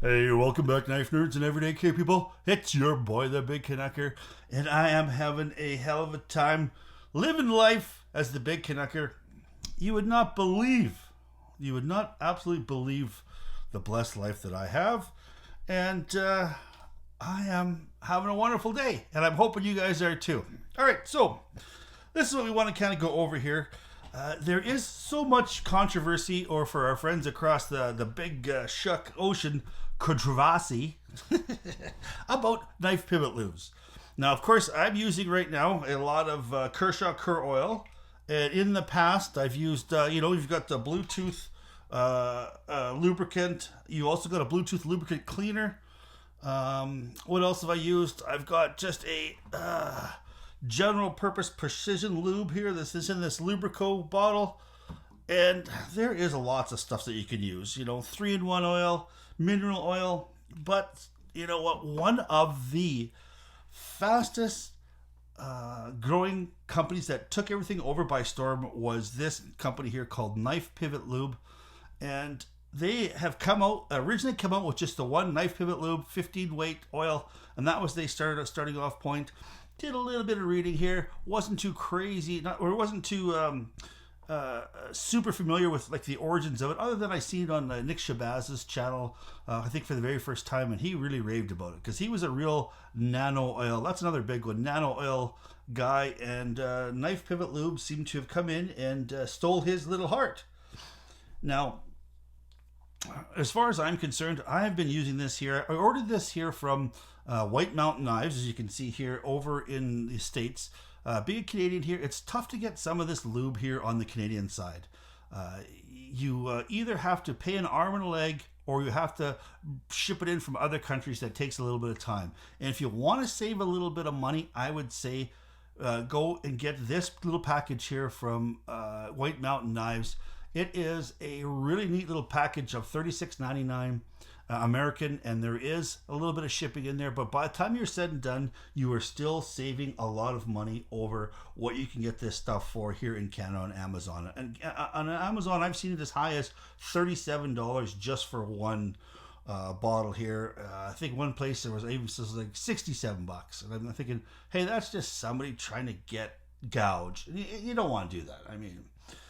Hey, welcome back, knife nerds and everyday K people. It's your boy, the Big Canucker, and I am having a hell of a time living life as the Big Canucker. You would not absolutely believe the blessed life that I have, and I am having a wonderful day, and I'm hoping you guys are too. All right, so this is what we want to kind of go over here. There is so much controversy, or for our friends across the big shuck ocean, controversy about knife pivot lubes. Now, of course, I'm using right now a lot of Kershaw Cur oil. And in the past, I've used, you've got the Bluetooth lubricant. You also got a Bluetooth lubricant cleaner. What else have I used? I've got just a general purpose precision lube here. This is in this Lubrico bottle. And there is lots of stuff that you can use. 3-in-1 oil, mineral oil. But you know what? One of the fastest growing companies that took everything over by storm was this company here called Knife Pivot Lube. And they have originally come out with just the one Knife Pivot Lube, 15 weight oil. And that was starting off point. Did a little bit of reading here. Wasn't too crazy, wasn't too super familiar with like the origins of it, other than I seen it on Nick Shabazz's channel, I think for the very first time, and he really raved about it because he was a real nano oil. That's another big one, nano oil guy, and Knife Pivot Lube seemed to have come in and stole his little heart. Now, as far as I'm concerned, I have been using this here. I ordered this here from Whitemoutain Knives, as you can see here over in the States. Being Canadian here, it's tough to get some of this lube here on the Canadian side. You either have to pay an arm and a leg, or you have to ship it in from other countries. That takes a little bit of time. And if you want to save a little bit of money, I would say go and get this little package here from Whitemoutain Knives. It is a really neat little package of $36.99 American, and there is a little bit of shipping in there, but by the time you're said and done, you are still saving a lot of money over what you can get this stuff for here in Canada on Amazon. And on Amazon, I've seen it as high as $37 just for one bottle here. I think one place there was even like $67, and I'm thinking, hey, that's just somebody trying to get gouged. You don't want to do that. I mean,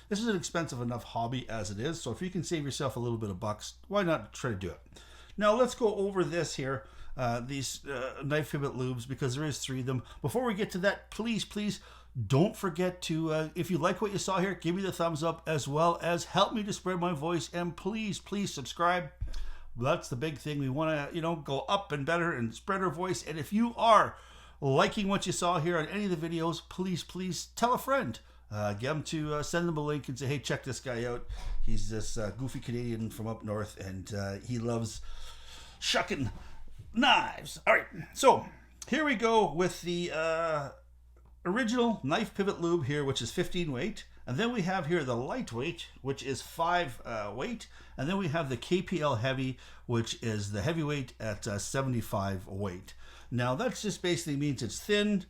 this is an expensive enough hobby as it is, so if you can save yourself a little bit of bucks, why not try to do it? Now let's go over this here, these Knife Pivot Lubes, because there is 3 of them. Before we get to that, please don't forget to, if you like what you saw here, give me the thumbs up, as well as help me to spread my voice, and please subscribe. That's the big thing. We want to, go up and better and spread our voice. And if you are liking what you saw here on any of the videos, please tell a friend. Get them to send them a link and say, hey, check this guy out. He's this goofy Canadian from up north, and he loves shucking knives. All right, so here we go with the original Knife Pivot Lube here, which is 15 weight. And then we have here the lightweight, which is 5 weight. And then we have the KPL heavy, which is the heavyweight at 75 weight. Now, that just basically means it's thin,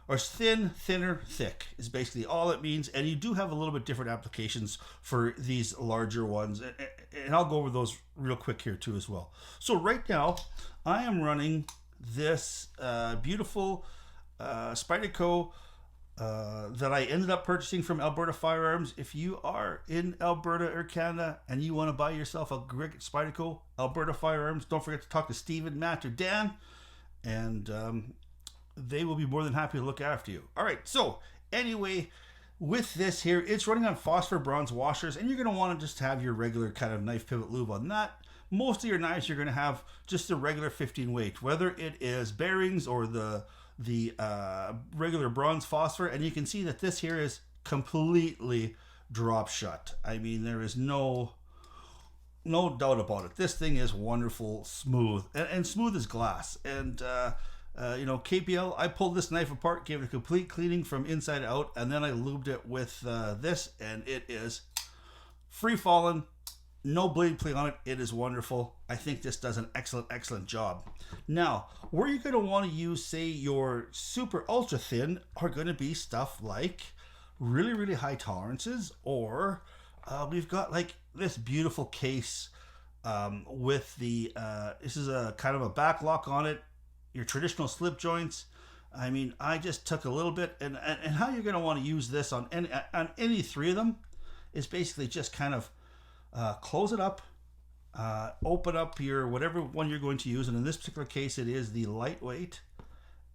or thin, thinner, thick is basically all it means. And you do have a little bit different applications for these larger ones. And I'll go over those real quick here too as well. So right now, I am running this beautiful Spyderco that I ended up purchasing from Alberta Firearms. If you are in Alberta or Canada and you want to buy yourself a great Spyderco, Alberta Firearms, don't forget to talk to Steven, Matt, or Dan. And they will be more than happy to look after you. All right, so anyway, with this here, it's running on phosphor bronze washers, and you're going to want to just have your regular kind of Knife Pivot Lube on that. Most of your knives, you're going to have just the regular 15 weight, whether it is bearings or the regular bronze phosphor. And you can see that this here is completely drop shut. I mean, there is no doubt about it. This thing is wonderful, smooth, and smooth as glass. And KPL, I pulled this knife apart, gave it a complete cleaning from inside out, and then I lubed it with this, and it is free falling, no blade play on it. It is wonderful. I think this does an excellent job. Now, where you're going to want to use, say, your super ultra thin are going to be stuff like really high tolerances, or we've got like this beautiful case with the this is a kind of a back lock on it, your traditional slip joints. I mean, I just took a little bit, and how you're going to want to use this on any three of them is basically just kind of close it up, open up your whatever one you're going to use, and in this particular case it is the lightweight,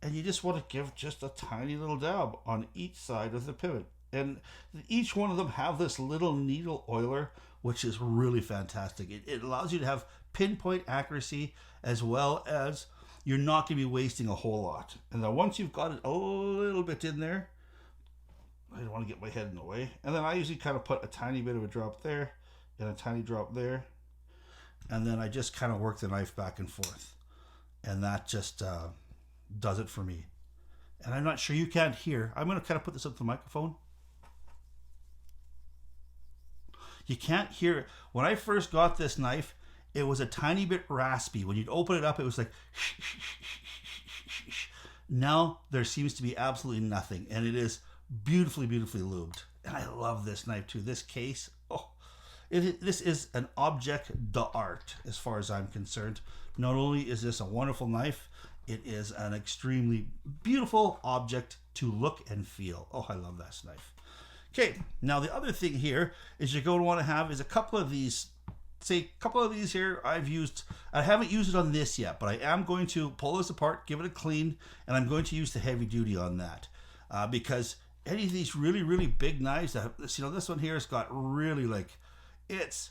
and you just want to give just a tiny little dab on each side of the pivot, and each one of them have this little needle oiler, which is really fantastic. It allows you to have pinpoint accuracy, as well as you're not going to be wasting a whole lot. And then once you've got it a little bit in there, I don't want to get my head in the way, and then I usually kind of put a tiny bit of a drop there and a tiny drop there, and then I just kind of work the knife back and forth, and that just does it for me. And I'm not sure, you can't hear, I'm going to kind of put this up to the microphone. You can't hear it. When I first got this knife, it was a tiny bit raspy. When you'd open it up, it was like now there seems to be absolutely nothing, and it is beautifully lubed. And I love this knife too. This case, this is an object d'art as far as I'm concerned. Not only is this a wonderful knife, it is an extremely beautiful object to look and feel. Oh, I love that knife. Okay, now the other thing here is you're going to want to have is a couple of these. Say a couple of these here I haven't used it on this yet, but I am going to pull this apart, give it a clean, and I'm going to use the heavy duty on that, because any of these really big knives that, this one here has got really, like, it's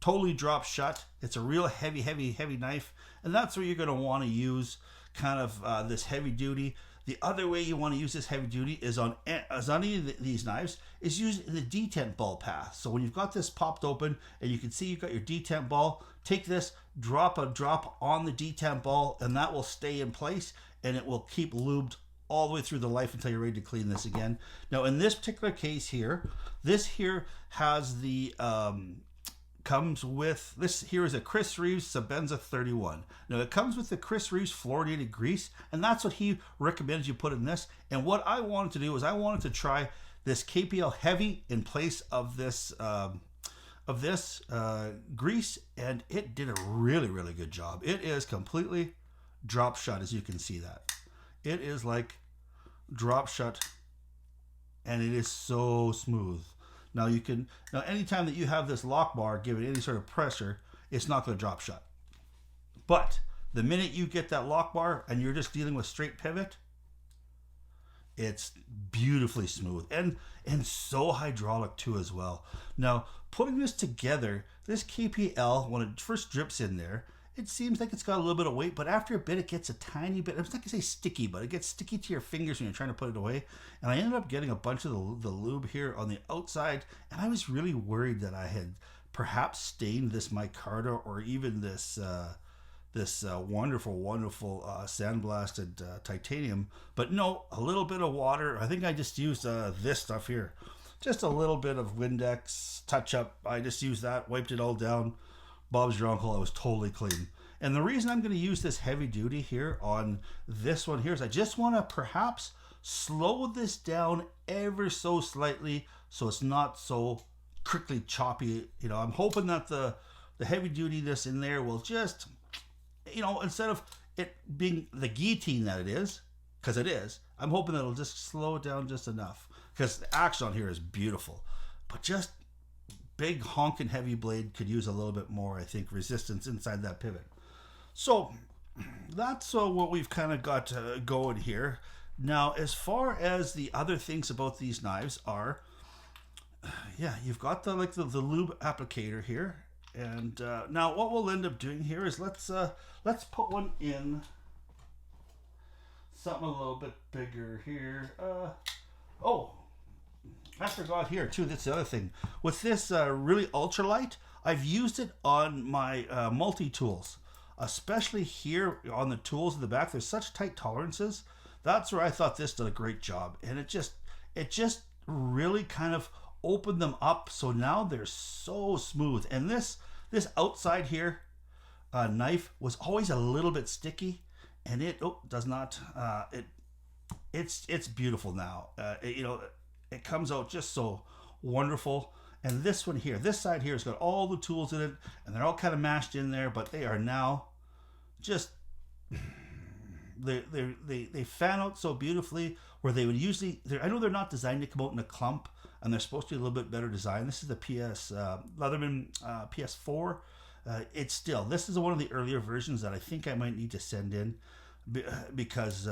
totally drop shut. It's a real heavy knife, and that's where you're going to want to use kind of this heavy duty. The other way you want to use this heavy duty is on any of these knives is used in the detent ball path. So when you've got this popped open and you can see you've got your detent ball, take this, drop a drop on the detent ball, and that will stay in place, and it will keep lubed all the way through the life until you're ready to clean this again. Now in this particular case here, this here has the comes with, this here is a Chris Reeves Sabenza 31. Now it comes with the Chris Reeves fluoridated grease, and that's what he recommends you put in this. And what I wanted to do is I wanted to try this KPL heavy in place of this grease, and it did a really good job. It is completely drop shut, as you can see that. It is like drop shut, and it is so smooth. Now anytime that you have this lock bar, give it any sort of pressure, it's not going to drop shut. But the minute you get that lock bar and you're just dealing with straight pivot, it's beautifully smooth and so hydraulic too as well. Now putting this together, this KPL, when it first drips in there, it seems like it's got a little bit of weight, but after a bit it gets a tiny bit, I'm not going to say sticky, but it gets sticky to your fingers when you're trying to put it away. And I ended up getting a bunch of the lube here on the outside, and I was really worried that I had perhaps stained this micarta or even this wonderful sandblasted titanium. But no, a little bit of water. I think I just used this stuff here. Just a little bit of Windex touch up. I just used that, wiped it all down. Bob's your uncle, I was totally clean. And the reason I'm going to use this heavy duty here on this one here is I just want to perhaps slow this down ever so slightly so it's not so quickly choppy. I'm hoping that the heavy dutiness in there will just, instead of it being the guillotine that it is, because it is, I'm hoping that it'll just slow it down just enough, because the action on here is beautiful, but just big honking heavy blade could use a little bit more, I think, resistance inside that pivot. So that's what we've kind of got going here. Now, as far as the other things about these knives are, you've got the lube applicator here, and now what we'll end up doing here is let's put one in something a little bit bigger here. I forgot here too, that's the other thing. With this really ultralight, I've used it on my multi-tools, especially here on the tools in the back. There's such tight tolerances. That's where I thought this did a great job. And it just really kind of opened them up, so now they're so smooth. And this outside here knife was always a little bit sticky, and it does not, it's beautiful now. It comes out just so wonderful, And this one here, this side here has got all the tools in it, and they're all kind of mashed in there, but they are now just, they fan out so beautifully, where they would usually, I know they're not designed to come out in a clump, and they're supposed to be a little bit better design. This is the Leatherman PS4. This is one of the earlier versions that I think I might need to send in, because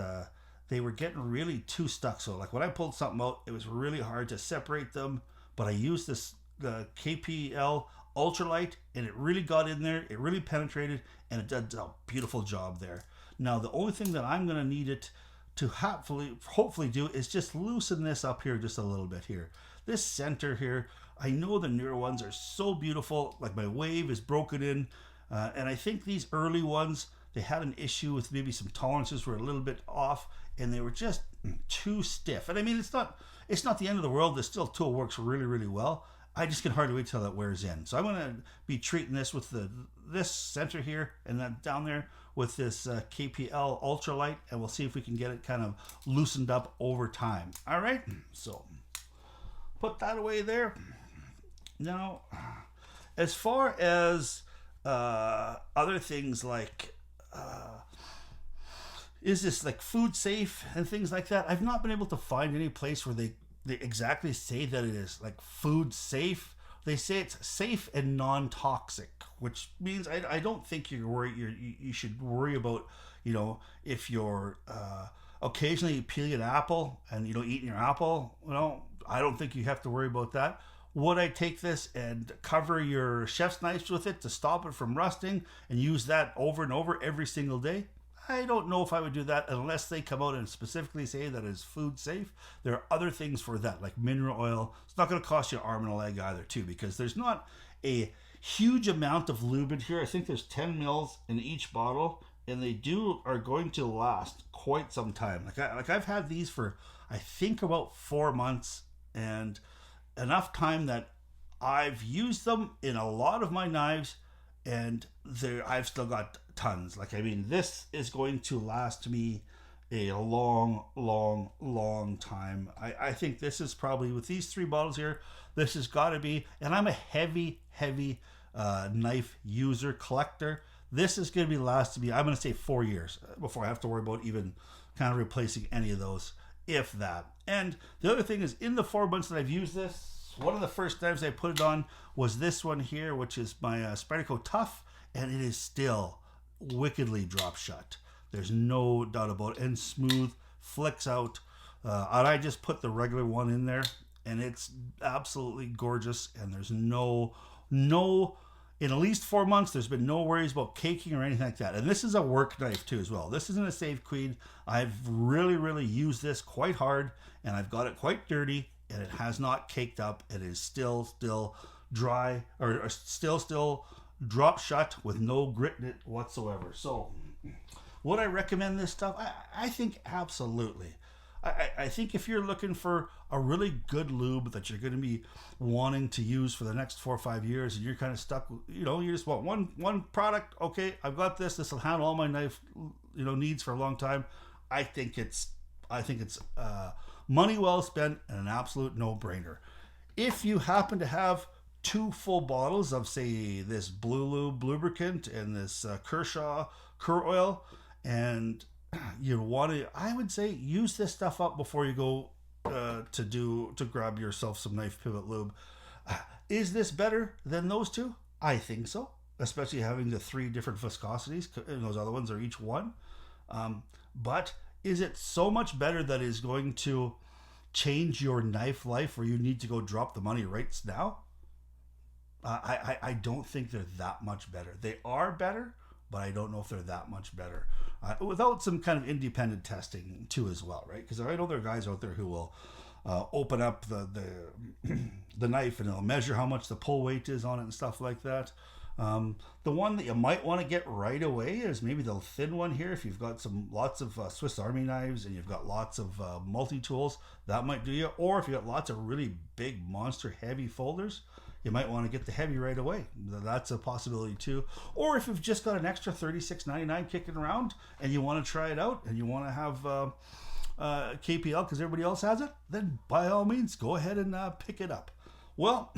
they were getting really too stuck. So like when I pulled something out, it was really hard to separate them, but I used this KPL ultralight, and it really got in there, it really penetrated, and it did a beautiful job there. Now the only thing that I'm going to need it to hopefully do is just loosen this up here just a little bit here. This center here, I know the newer ones are so beautiful, like my wave is broken in, and I think these early ones, they had an issue with maybe some tolerances were a little bit off, and they were just too stiff. And I mean, it's not the end of the world. This tool works really, really well. I just can hardly wait till that wears in. So I'm going to be treating this with this center here, and then down there with this KPL ultralight, and we'll see if we can get it kind of loosened up over time. All right, so put that away there. Now, as far as other things like, is this like food safe and things like that, I've not been able to find any place where they exactly say that it is like food safe. They say it's safe and non-toxic, which means I don't think you should worry about, if you're occasionally peeling an apple and eating your apple. I don't think you have to worry about that. Would I take this and cover your chef's knives with it to stop it from rusting and use that over and over every single day? I don't know if I would do that unless they come out and specifically say that it's food safe. There are other things for that, like mineral oil. It's not going to cost you an arm and a leg either, too, because there's not a huge amount of lube in here. I think there's 10 mils in each bottle, and they are going to last quite some time. Like I've had these for, I think, about 4 months, and enough time that I've used them in a lot of my knives, and I've still got tons. This is going to last me a long, long, long time. I think this is probably, with these 3 bottles here, this has got to be, and I'm a heavy knife user, collector. This is going to be lasting me, I'm going to say 4 years before I have to worry about even kind of replacing any of those, if that. And the other thing is, in the 4 months that I've used this, one of the first knives I put it on was this one here, which is my Spyderco Tough, and it is still wickedly drop shut. There's no doubt about it, and smooth, flicks out. And I just put the regular one in there, and it's absolutely gorgeous. And there's no, in at least 4 months, there's been no worries about caking or anything like that. And this is a work knife too as well. This isn't a Save Queen. I've really used this quite hard, and I've got it quite dirty, and it has not caked up. It is still dry, or still drop shut with no grit in it whatsoever. So would I recommend this stuff? I think absolutely. I think if you're looking for a really good lube that you're going to be wanting to use for the next 4 or 5 years, and you're kind of stuck, you just want one product. Okay, I've got this will handle all my knife needs for a long time. I think it's money well spent and an absolute no-brainer. If you happen to have 2 full bottles of, say, this Blue Lube lubricant and this Kershaw Cur Oil, and you want to, I would say, use this stuff up before you go to grab yourself some Knife Pivot lube. Is this better than those 2? I think so, especially having the 3 different viscosities, and those other ones are each 1. But is it so much better that it is going to change your knife life where you need to go drop the money right now? I don't think they're that much better. They are better, but I don't know if they're that much better. Without some kind of independent testing too as well, right? Because I know there are guys out there who will open up the knife, and they'll measure how much the pull weight is on it and stuff like that. The one that you might want to get right away is maybe the thin one here. If you've got lots of Swiss Army knives and you've got lots of multi-tools, that might do you. Or if you've got lots of really big monster heavy folders, you might want to get the heavy right away. That's a possibility too. Or if you've just got an extra $36.99 kicking around and you want to try it out and you want to have KPL because everybody else has it, then by all means, go ahead and pick it up. Well,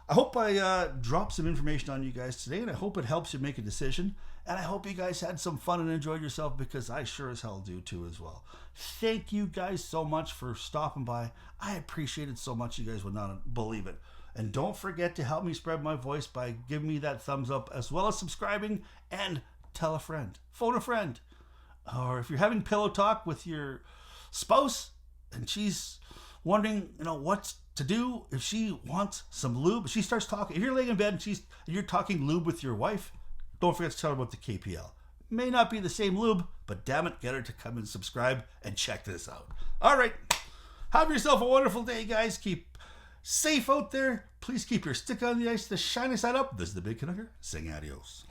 I hope I dropped some information on you guys today, and I hope it helps you make a decision. And I hope you guys had some fun and enjoyed yourself, because I sure as hell do too as well. Thank you guys so much for stopping by. I appreciate it so much. You guys would not believe it. And don't forget to help me spread my voice by giving me that thumbs up, as well as subscribing, and tell a friend. Phone a friend. Or if you're having pillow talk with your spouse and she's wondering, what to do if she wants some lube. She starts talking. If you're laying in bed and you're talking lube with your wife, don't forget to tell her about the KPL. May not be the same lube, but damn it, get her to come and subscribe and check this out. All right. Have yourself a wonderful day, guys. Keep safe out there. Please keep your stick on the ice, the shiny side up. This is the Big Canucker saying adios.